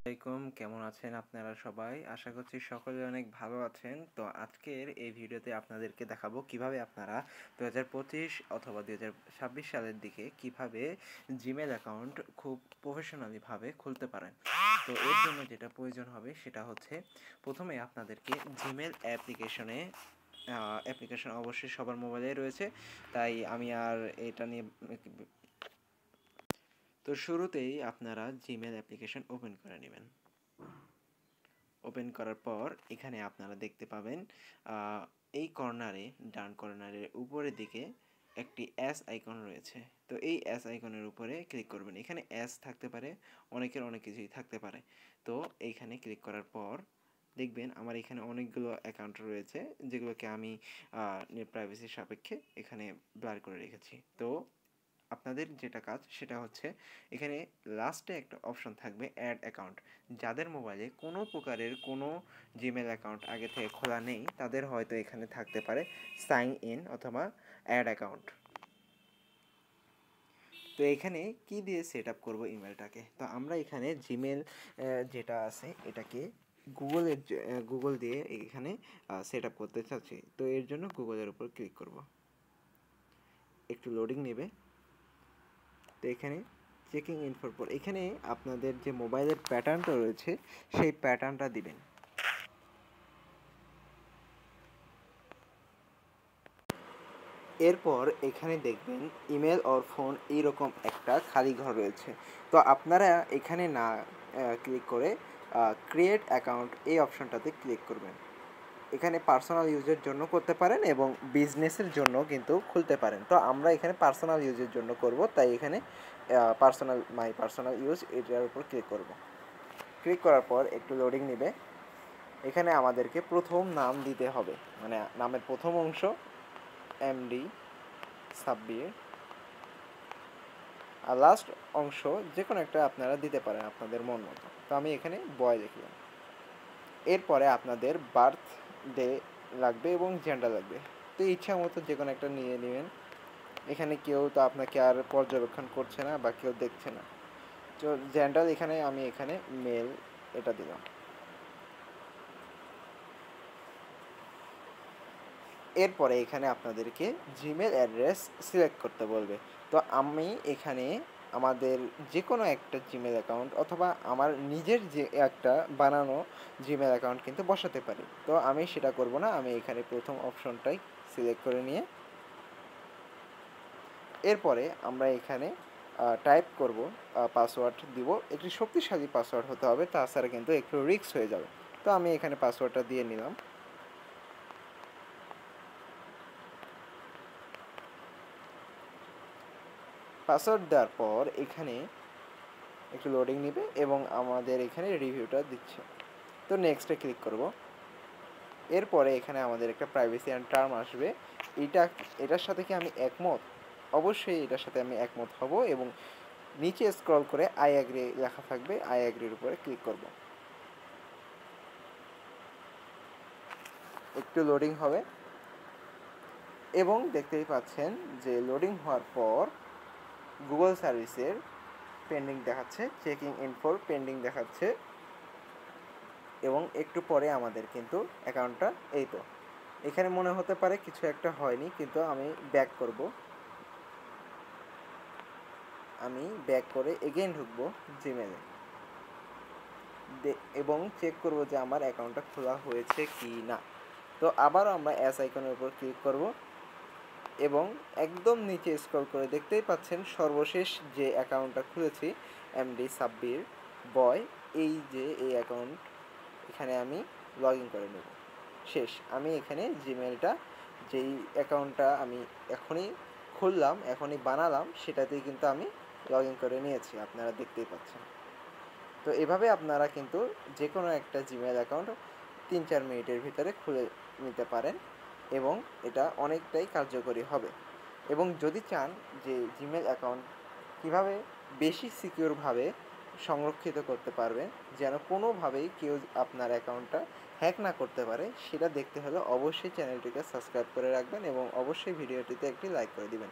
আসসালামাইকুম, কেমন আছেন আপনারা সবাই? আশা করছি সকলে অনেক ভালো আছেন। তো আজকের এই ভিডিওতে আপনাদেরকে দেখাবো কিভাবে আপনারা 2025 অথবা 2026 সালের দিকে কিভাবে জিমেল অ্যাকাউন্ট খুব প্রফেশনালি ভাবে খুলতে পারেন। তো এর জন্য যেটা প্রয়োজন হবে সেটা হচ্ছে প্রথমে আপনাদেরকে জিমেল অ্যাপ্লিকেশন অবশ্যই সবার মোবাইলে রয়েছে, তাই আমি আর এটা নিয়ে তো শুরুতেই আপনারা জিমেল অ্যাপ্লিকেশন ওপেন করে নেবেন। ওপেন করার পর এখানে আপনারা দেখতে পাবেন এই কর্নারে, ডান কর্নারের উপরের দিকে একটি এস আইকন রয়েছে। তো এই এস আইকনের উপরে ক্লিক করবেন। এখানে এস থাকতে পারে, অনেকের অনেক কিছুই থাকতে পারে। তো এইখানে ক্লিক করার পর দেখবেন আমার এখানে অনেকগুলো অ্যাকাউন্ট রয়েছে, যেগুলোকে আমি নেট প্রাইভেসির সাপেক্ষে এখানে ব্লার করে রেখেছি। তো আপনাদের যেটা কাজ সেটা হচ্ছে এখানে লাস্টে একটা অপশন থাকবে অ্যাড অ্যাকাউন্ট। যাদের মোবাইলে কোনো প্রকারের কোনো জিমেল অ্যাকাউন্ট আগে থেকে খোলা নেই তাদের হয়তো এখানে থাকতে পারে সাইন ইন অথবা অ্যাড অ্যাকাউন্ট। তো এখানে কি দিয়ে সেট আপ করবো ইমেলটাকে? তো আমরা এখানে জিমেল যেটা আছে এটাকে গুগল দিয়ে এখানে সেট আপ করতে চাচ্ছি। তো এর জন্য গুগলের উপর ক্লিক করব। একটু লোডিং নেবে। তো এখানে চেকিং ইনফোর পর এখানে আপনাদের যে মোবাইলের প্যাটার্নটা রয়েছে সেই প্যাটার্নটা দিবেন। এরপর এখানে দেখবেন ইমেল অর ফোন এইরকম একটা খালি ঘর রয়েছে। তো আপনারা এখানে না ক্লিক করে ক্রিয়েট অ্যাকাউন্ট এই অপশনটাতে ক্লিক করবেন। এখানে পার্সোনাল ইউজের জন্য করতে পারেন এবং বিজনেসের জন্য কিন্তু খুলতে পারেন। তো আমরা এখানে পার্সোনাল ইউজের জন্য করব, তাই এখানে মাই পার্সোনাল ইউজ এটার উপর ক্লিক করব। ক্লিক করার পর একটু লোডিং নেবে। এখানে আমাদেরকে প্রথম নাম দিতে হবে, মানে নামের প্রথম অংশ এমডি সাব্বির, আর লাস্ট অংশ যে কোনো একটা আপনারা দিতে পারেন আপনাদের মন মতো। তো আমি এখানে বয় লিখলাম। এরপরে আপনাদের বার্থ ডে লাগবে এবং জেন্ডার লাগবে। তো ইচ্ছা মতো যে কোনো একটা নিয়ে নেবেন। এখানে কেউ তো আপনাকে আর পর্যবেক্ষণ করছে না বা কেউ দেখছে না। তো জেন্ডার আমি এখানে মেল এটা দিলাম। এরপরে এখানে আপনাদেরকে জিমেল অ্যাড্রেস সিলেক্ট করতে বলবে। তো আমি এখানে আমাদের যে কোনো একটা জিমেল অ্যাকাউন্ট অথবা আমার নিজের যে একটা বানানো জিমেল অ্যাকাউন্ট কিন্তু বসাতে পারি। তো আমি সেটা করব না, আমি এখানে প্রথম অপশনটাই সিলেক্ট করে নিয়ে এরপরে আমরা এখানে টাইপ করব, পাসওয়ার্ড দিব। একটি শক্তিশালী পাসওয়ার্ড হতে হবে, তাছাড়া কিন্তু একটু রিস্ক হয়ে যাবে। তো আমি এখানে পাসওয়ার্ডটা দিয়ে নিলাম। পাসওয়ার্ড দেওয়ার পর এখানে একটু লোডিং নেবে এবং আমাদের এখানে রিভিউটা দিচ্ছে। তো নেক্সটে ক্লিক করব। এরপরে এখানে আমাদের একটা প্রাইভেসি অ্যান্ড টার্ম আসবে। এটার সাথে কি আমি একমত? অবশ্যই এটার সাথে আমি একমত হব এবং নিচে স্ক্রল করে আই অ্যাগ্রি লেখা থাকবে, আই অ্যাগ্রির উপরে ক্লিক করব। একটু লোডিং হবে এবং দেখতেই পাচ্ছেন যে লোডিং হওয়ার পর গুগল সার্ভিসের পেন্ডিং দেখাচ্ছে, চেকিং ইনফোর পেন্ডিং দেখাচ্ছে এবং একটু পরে আমাদের কিন্তু অ্যাকাউন্টটা এই তো এখানে মনে হতে পারে কিছু একটা হয়নি, কিন্তু আমি ব্যাক করব। আমি ব্যাক করে এগেইন ঢুকবো জিমেলে এবং চেক করব যে আমার অ্যাকাউন্টটা খোলা হয়েছে কি না। তো আবারও আমরা এস আইকনের উপর ক্লিক করব এবং একদম নিচে স্ক্রল করে দেখতেই পাচ্ছেন সর্বশেষ যে অ্যাকাউন্টটা খুলেছি এমডি সাব্বির বয়, এই যে এই অ্যাকাউন্ট এখানে আমি লগ ইন করে নেব। শেষ। আমি এখানে জিমেলটা যেই অ্যাকাউন্টটা আমি এখনই খুললাম, এখনই বানালাম, সেটাতেই কিন্তু আমি লগ ইন করে নিয়েছি, আপনারা দেখতেই পাচ্ছেন। তো এভাবে আপনারা কিন্তু যে কোনো একটা জিমেল অ্যাকাউন্ট 3-4 মিনিটের ভিতরে খুলে নিতে পারেন এবং এটা অনেকটাই কার্যকরী হবে। এবং যদি চান যে জিমেল অ্যাকাউন্ট কীভাবে বেশি সিকিউরভাবে সংরক্ষিত করতে পারবেন যেন কোনোভাবেই কেউ আপনার অ্যাকাউন্টটা হ্যাক না করতে পারে, সেটা দেখতে হলে অবশ্যই চ্যানেলটিকে সাবস্ক্রাইব করে রাখবেন এবং অবশ্যই ভিডিওটিতে একটি লাইক করে দিবেন।